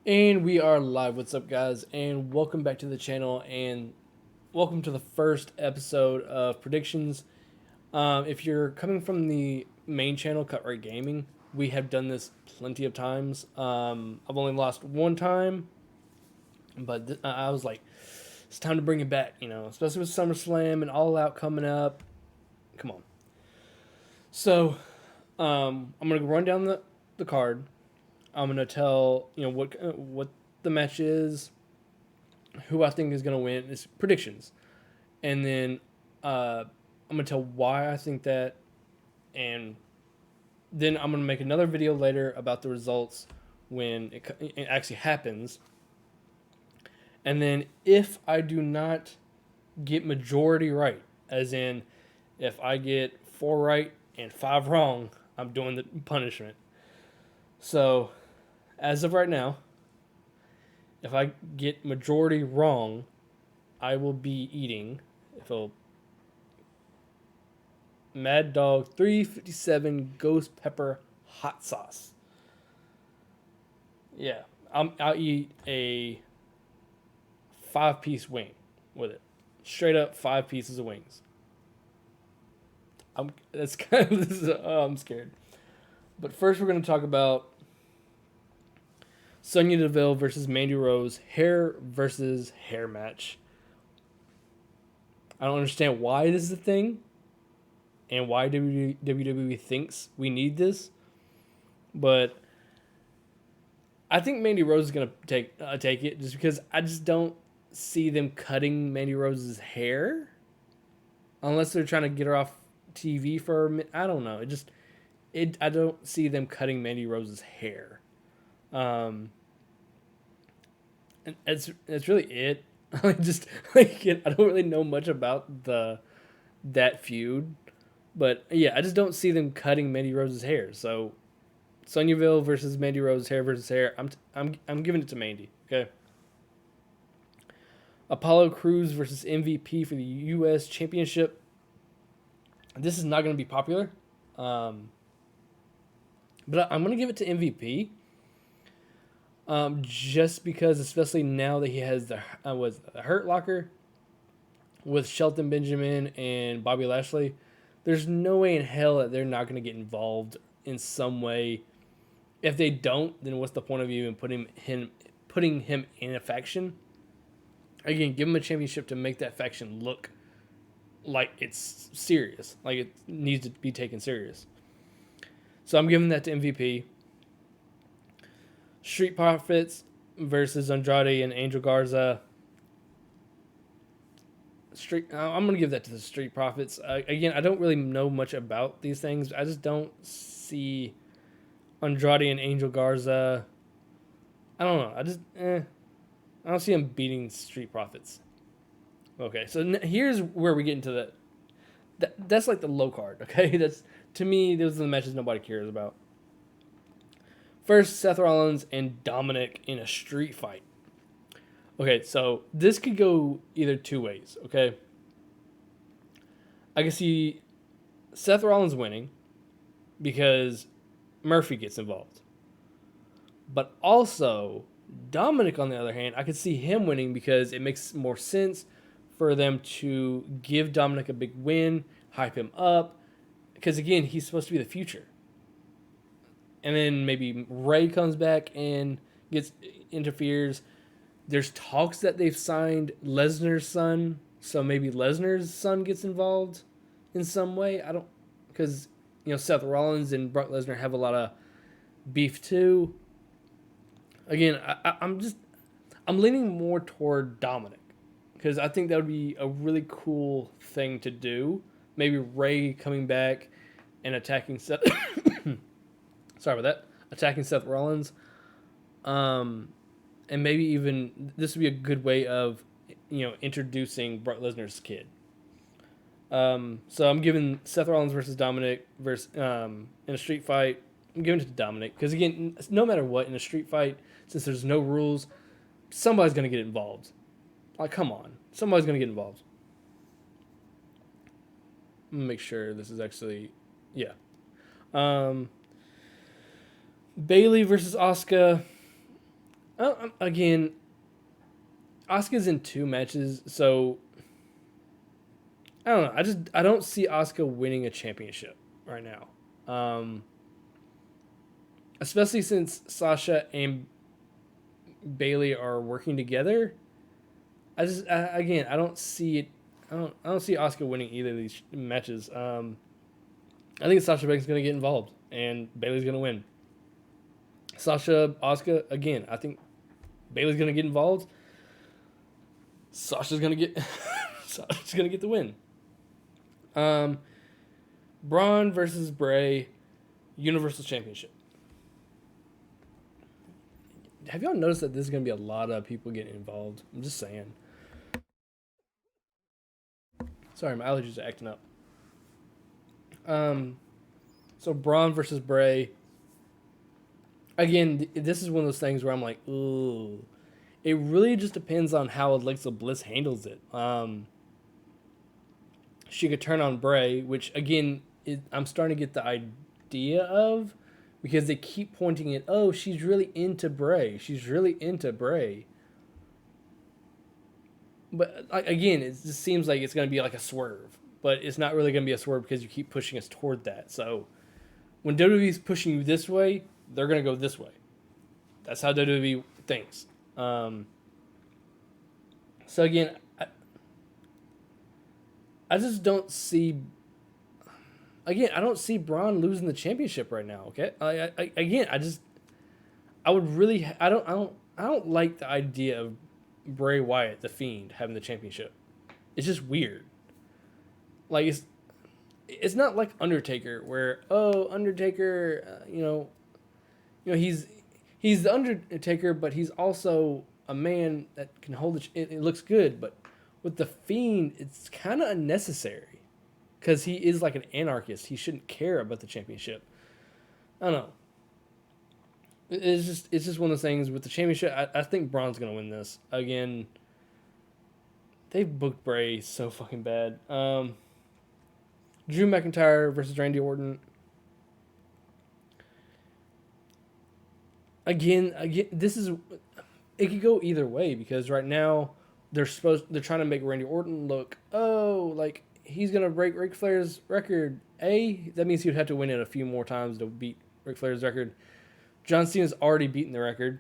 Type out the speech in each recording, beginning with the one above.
And we are live. What's up, guys? And welcome back to the channel. And welcome to the first episode of predictions. If you're coming from the main channel, Cutright Gaming, we have done this plenty of times. I've only lost one time, but I was like, it's time to bring it back. Especially with SummerSlam and All Out coming up. Come on. So, I'm gonna run down the card. I'm gonna tell what the match is, who I think is gonna win. It's predictions, and then I'm gonna tell why I think that, and then I'm gonna make another video later about the results when it actually happens. And then if I do not get majority right, as in if I get 4 right and 5 wrong, I'm doing the punishment. So as of right now, if I get majority wrong, I will be eating Mad Dog 357 Ghost Pepper Hot Sauce. Yeah, I'll eat a 5-piece wing with it. Straight up 5 pieces of wings. I'm scared. But first, we're going to talk about Sonya Deville versus Mandy Rose hair versus hair match. I don't understand why this is a thing and why WWE thinks we need this, but I think Mandy Rose is gonna take it just because I just don't see them cutting Mandy Rose's hair unless they're trying to get her off TV for a minute. I don't know. I don't see them cutting Mandy Rose's hair. And it's really it. I don't really know much about that feud, but yeah, I just don't see them cutting Mandy Rose's hair. So Sonyaville versus Mandy Rose, hair versus hair. I'm giving it to Mandy. Okay. Apollo Crews versus MVP for the U.S. Championship. This is not going to be popular, but I'm going to give it to MVP. Just because, especially now that he has the Hurt Locker with Shelton Benjamin and Bobby Lashley, there's no way in hell that they're not going to get involved in some way. If they don't, then what's the point of even putting him in a faction? Again, give him a championship to make that faction look like it's serious, like it needs to be taken serious. So I'm giving that to MVP. Street Profits versus Andrade and Angel Garza. I'm going to give that to the Street Profits. Again, I don't really know much about these things. I just don't see Andrade and Angel Garza. I don't know. I don't see them beating Street Profits. Okay, so here's where we get into that's like the low card, okay? That's, to me, those are the matches nobody cares about. First, Seth Rollins and Dominic in a street fight. Okay, so this could go either two ways, okay? I can see Seth Rollins winning because Murphy gets involved. But also, Dominic, on the other hand, I could see him winning because it makes more sense for them to give Dominic a big win, hype him up, because, again, he's supposed to be the future. And then maybe Ray comes back and interferes. There's talks that they've signed Lesnar's son, so maybe Lesnar's son gets involved in some way. Because Seth Rollins and Brock Lesnar have a lot of beef too. Again, I'm leaning more toward Dominic because I think that would be a really cool thing to do. Maybe Ray coming back and attacking Seth. Sorry about that. Attacking Seth Rollins. And maybe even this would be a good way of, introducing Brock Lesnar's kid. So I'm giving Seth Rollins versus Dominic versus in a street fight. I'm giving it to Dominic because, again, no matter what, in a street fight, since there's no rules, somebody's going to get involved. Like, come on. Somebody's going to get involved. I'm going to make sure this is actually... Yeah. Bailey versus Asuka. Again, Asuka's in 2 matches, so I don't know. I don't see Asuka winning a championship right now. Especially since Sasha and Bailey are working together. Again, I don't see it. I don't see Asuka winning either of these matches. I think Sasha Banks is going to get involved and Bailey's going to win. Sasha Asuka again. I think Bailey's going to get involved. Sasha's going to get Sasha's going to get the win. Braun versus Bray, Universal Championship. Have y'all noticed that there's going to be a lot of people getting involved? I'm just saying. Sorry, my allergies are acting up. So Braun versus Bray. Again, this is one of those things where I'm like, ooh. It really just depends on how Alexa Bliss handles it. She could turn on Bray, which again, I'm starting to get the idea of, because they keep pointing at, oh, she's really into Bray. She's really into Bray. But again, it just seems like it's going to be like a swerve. But it's not really going to be a swerve because you keep pushing us toward that. So when WWE's pushing you this way, they're going to go this way. That's how WWE thinks. So again, I just don't see. Again, I don't see Braun losing the championship right now. Okay, I would really. I don't like the idea of Bray Wyatt, the Fiend, having the championship. It's just weird. Like it's not like Undertaker, where Undertaker, he's the Undertaker, but he's also a man that can hold it looks good. But with the Fiend, it's kind of unnecessary because he is like an anarchist. He shouldn't care about the championship. I don't know. It's just one of those things with the championship. I think Braun's gonna win this again. They've booked Bray so fucking bad. Drew McIntyre versus Randy Orton. Again, this is, it could go either way because right now they're trying to make Randy Orton look, like he's gonna break Ric Flair's record. That means he would have to win it a few more times to beat Ric Flair's record. John Cena's already beaten the record.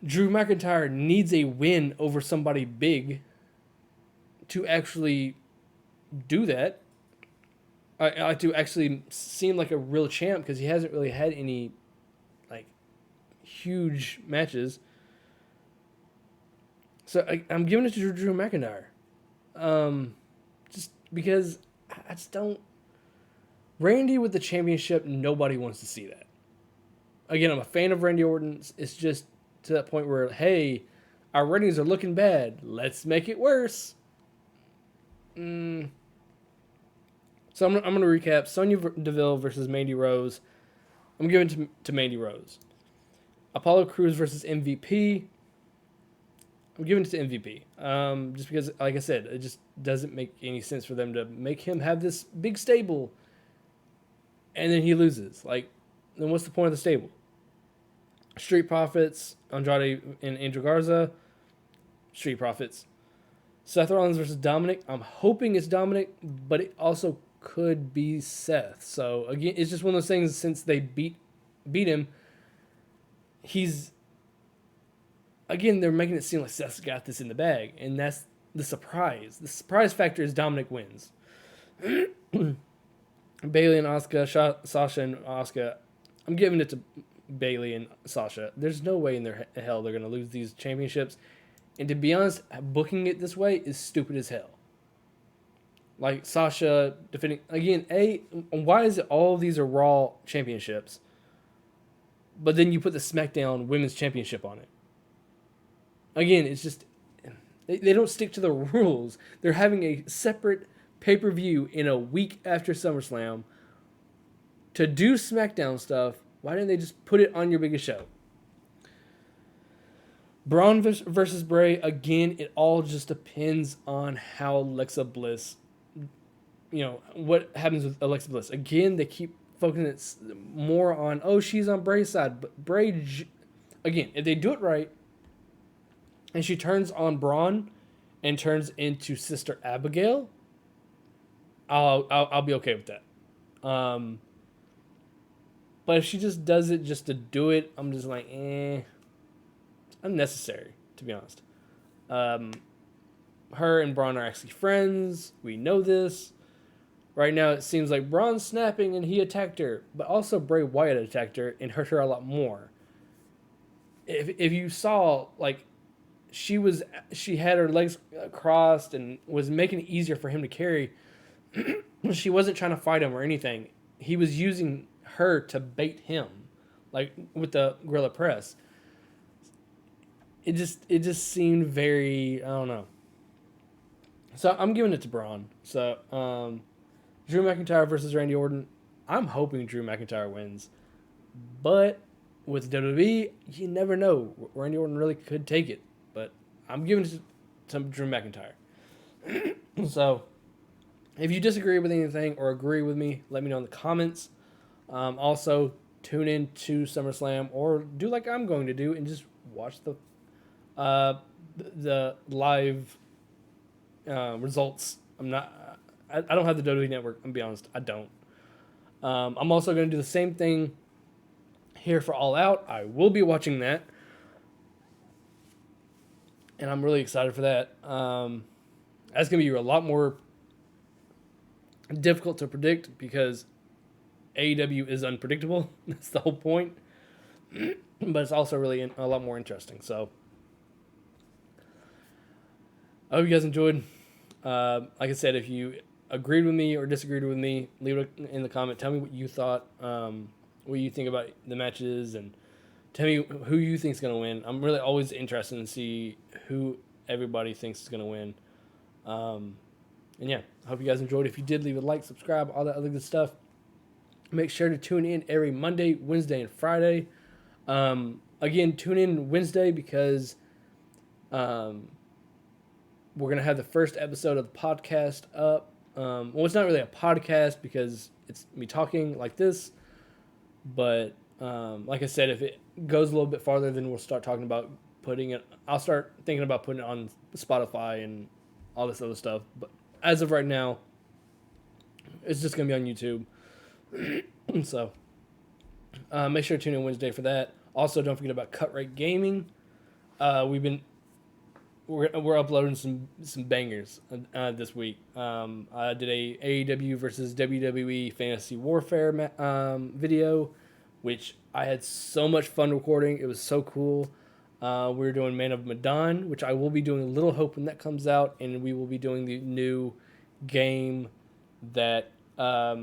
Drew McIntyre needs a win over somebody big to actually do that. To actually seem like a real champ because he hasn't really had any like huge matches. So I'm giving it to Drew McIntyre. Just because I just don't. Randy with the championship, nobody wants to see that. Again, I'm a fan of Randy Orton. It's just to that point where, hey, our ratings are looking bad. Let's make it worse. So I'm going to recap. Sonya Deville versus Mandy Rose. I'm giving to Mandy Rose. Apollo Crews versus MVP. I'm giving it to MVP. Just because, like I said, it just doesn't make any sense for them to make him have this big stable and then he loses. Like, then what's the point of the stable? Street Profits, Andrade and Angel Garza. Street Profits. Seth Rollins versus Dominic. I'm hoping it's Dominic, but it also could be Seth. So again, it's just one of those things. Since they beat him, they're making it seem like Seth's got this in the bag, and that's the surprise. The surprise factor is Dominic wins. Bailey and Asuka, Sasha and Asuka. I'm giving it to Bailey and Sasha. There's no way in their hell they're gonna lose these championships. And to be honest, booking it this way is stupid as hell. Like Sasha defending again. Why is it all of these are Raw championships, but then you put the SmackDown Women's Championship on it? Again, it's just they don't stick to the rules. They're having a separate pay-per-view in a week after SummerSlam to do SmackDown stuff. Why didn't they just put it on your biggest show? Braun versus Bray, again, it all just depends on how Alexa Bliss, what happens with Alexa Bliss. Again, they keep focusing it more on, she's on Bray's side. But again, if they do it right, and she turns on Braun and turns into Sister Abigail, I'll be okay with that. But if she just does it just to do it, I'm just like, it's unnecessary, to be honest. Her and Braun are actually friends. We know this. Right now, it seems like Braun's snapping and he attacked her, but also Bray Wyatt attacked her and hurt her a lot more. If you saw, like, she had her legs crossed and was making it easier for him to carry. She wasn't trying to fight him or anything. He was using her to bait him, like with the gorilla press. It just seemed very, I don't know. So I'm giving it to Braun. So Drew McIntyre versus Randy Orton. I'm hoping Drew McIntyre wins, but with WWE, you never know. Randy Orton really could take it, but I'm giving it to Drew McIntyre. So if you disagree with anything or agree with me, let me know in the comments. Also, tune in to SummerSlam or do like I'm going to do and just watch the live results. I don't have the WWE Network. I'm be honest, I don't. I'm also going to do the same thing here for All Out. I will be watching that, and I'm really excited for that. That's going to be a lot more difficult to predict because AEW is unpredictable. That's the whole point. But it's also really a lot more interesting. So I hope you guys enjoyed. Like I said, if you agreed with me or disagreed with me, leave it in the comment. Tell me what you thought, what you think about the matches, and tell me who you think is going to win. I'm really always interested in see who everybody thinks is going to win. And yeah, I hope you guys enjoyed. If you did, leave a like, subscribe, all that other good stuff. Make sure to tune in every Monday, Wednesday, and Friday. Again, tune in Wednesday because we're going to have the first episode of the podcast up. Well, it's not really a podcast because it's me talking like this. But like I said, if it goes a little bit farther, then we'll start talking about putting it. I'll start thinking about putting it on Spotify and all this other stuff. But as of right now, it's just going to be on YouTube. So make sure to tune in Wednesday for that. Also, don't forget about CutrightGaming. We're uploading some bangers this week. I did a AEW versus WWE Fantasy Warfare video, which I had so much fun recording. It was so cool. We're doing Man of Medan, which I will be doing Little Hope when that comes out, and we will be doing the new game that I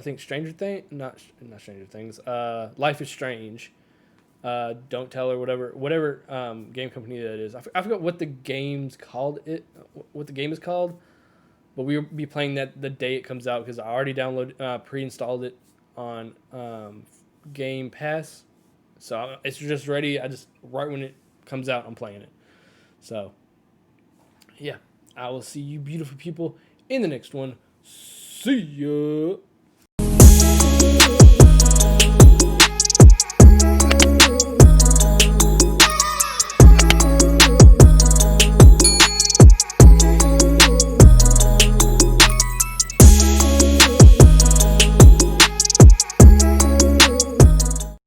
think Stranger Things, not Stranger Things. Life is Strange. Don't Tell Her, whatever game company that is. I forgot what the game's called. What the game is called, but we will be playing that the day it comes out because I already pre-installed it on Game Pass, so it's just ready. Right when it comes out, I'm playing it. So yeah, I will see you beautiful people in the next one. See ya.